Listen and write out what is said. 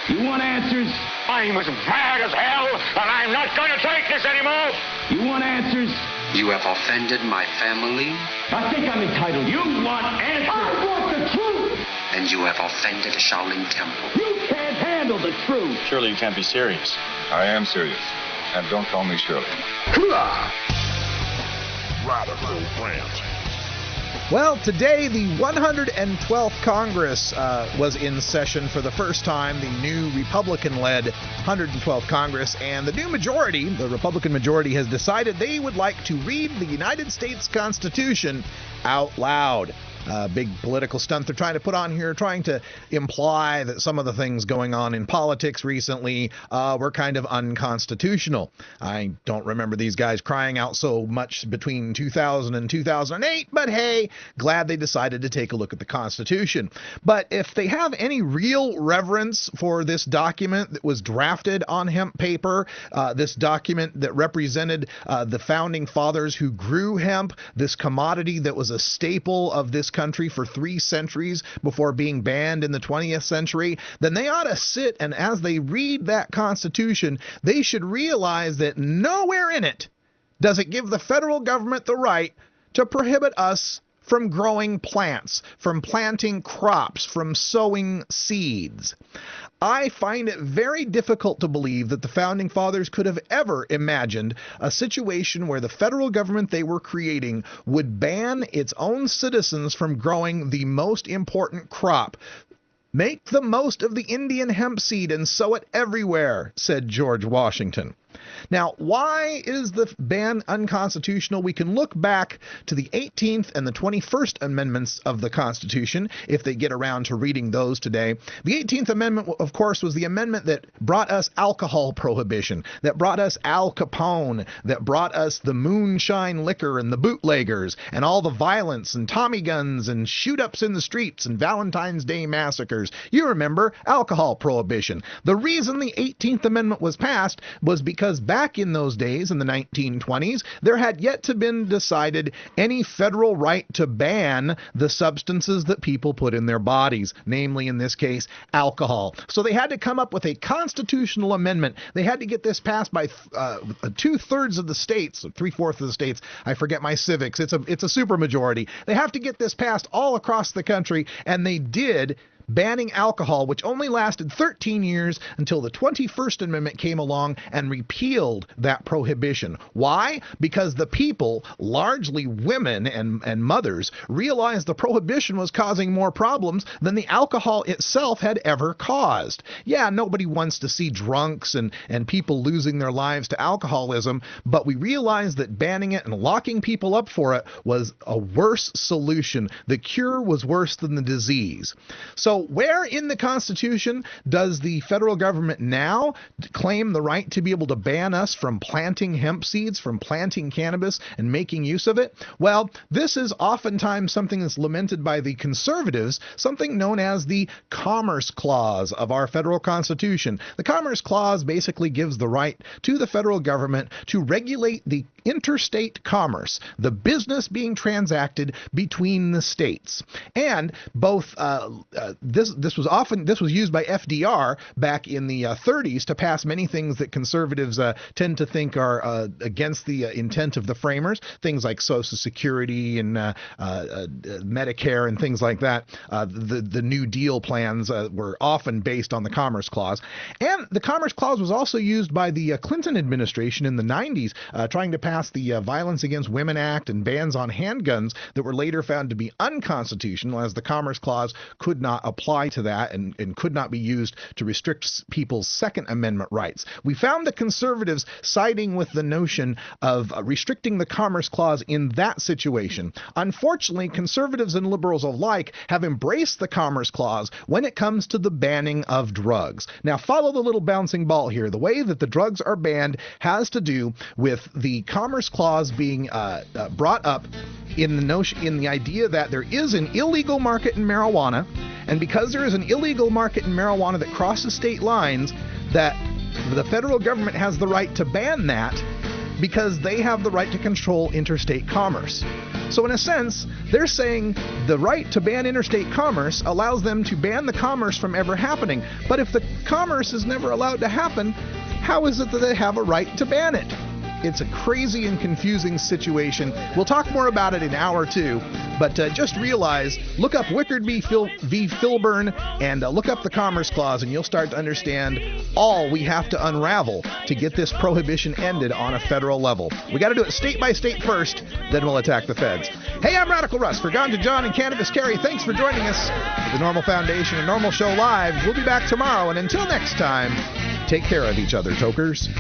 You want answers? I'm as mad as hell, and I'm not going to take this anymore. You want answers? You have offended my family. I think I'm entitled. You want answers? I want the truth. And you have offended the Shaolin Temple. You can't handle the truth. Surely you can't be serious. I am serious. And don't call me Shirley. Radical rant. Well, today the 112th Congress was in session for the first time, the new Republican-led 112th Congress, and the new majority, the Republican majority, has decided they would like to read the United States Constitution out loud. Big political stunt they're trying to put on here, trying to imply that some of the things going on in politics recently were kind of unconstitutional. I don't remember these guys crying out so much between 2000 and 2008, but hey, glad they decided to take a look at the Constitution. But if they have any real reverence for this document that was drafted on hemp paper, this document that represented the founding fathers who grew hemp, this commodity that was a staple of this country for 3 centuries before being banned in the 20th century, then they ought to sit and as they read that Constitution, they should realize that nowhere in it does it give the federal government the right to prohibit us from growing plants, from planting crops, from sowing seeds. I find it very difficult to believe that the Founding Fathers could have ever imagined a situation where the federal government they were creating would ban its own citizens from growing the most important crop. Make the most of the Indian hemp seed and sow it everywhere, said George Washington. Now, why is the ban unconstitutional? We can look back to the 18th and the 21st Amendments of the Constitution, if they get around to reading those today. The 18th Amendment, of course, was the amendment that brought us alcohol prohibition, that brought us Al Capone, that brought us the moonshine liquor and the bootleggers, and all the violence and Tommy guns and shoot-ups in the streets and Valentine's Day massacres. You remember alcohol prohibition. The reason the 18th Amendment was passed was because back in those days, in the 1920s, there had yet to been decided any federal right to ban the substances that people put in their bodies, namely, in this case, alcohol. So they had to come up with a constitutional amendment. They had to get this passed by 2/3 of the states, or 3/4 of the states. I forget my civics. It's a supermajority. They have to get this passed all across the country, and they did, banning alcohol, which only lasted 13 years until the 21st Amendment came along and repealed that prohibition. Why? Because the people, largely women and mothers, realized the prohibition was causing more problems than the alcohol itself had ever caused. Yeah, nobody wants to see drunks and people losing their lives to alcoholism, but we realized that banning it and locking people up for it was a worse solution. The cure was worse than the disease. So where in the Constitution does the federal government now claim the right to be able to ban us from planting hemp seeds, from planting cannabis and making use of it? Well, this is oftentimes something that's lamented by the conservatives, something known as the Commerce Clause of our federal Constitution. The Commerce Clause basically gives the right to the federal government to regulate the interstate commerce, the business being transacted between the states. And both this was used by FDR back in the 30s to pass many things that conservatives tend to think are against the intent of the framers, things like Social Security and Medicare and things like that. The New Deal plans were often based on the Commerce Clause. And the Commerce Clause was also used by the Clinton administration in the 90s, trying to pass the Violence Against Women Act and bans on handguns that were later found to be unconstitutional, as the Commerce Clause could not apply to that and could not be used to restrict people's Second Amendment rights. We found the conservatives siding with the notion of restricting the Commerce Clause in that situation. Unfortunately, conservatives and liberals alike have embraced the Commerce Clause when it comes to the banning of drugs. Now, follow the little bouncing ball here. The way that the drugs are banned has to do with the Commerce Clause being brought up in the idea that there is an illegal market in marijuana, and because there is an illegal market in marijuana that crosses state lines, that the federal government has the right to ban that because they have the right to control interstate commerce. So in a sense, they're saying the right to ban interstate commerce allows them to ban the commerce from ever happening. But if the commerce is never allowed to happen, how is it that they have a right to ban it? It's a crazy and confusing situation. We'll talk more about it in hour 2, but just realize, look up Wickard v. Filburn and look up the Commerce Clause, and you'll start to understand all we have to unravel to get this prohibition ended on a federal level. We got to do it state by state first, then we'll attack the feds. Hey, I'm Radical Russ for Ganja John and Cannabis Carrie. Thanks for joining us at the Normal Foundation and Normal Show Live. We'll be back tomorrow, and until next time, take care of each other, tokers.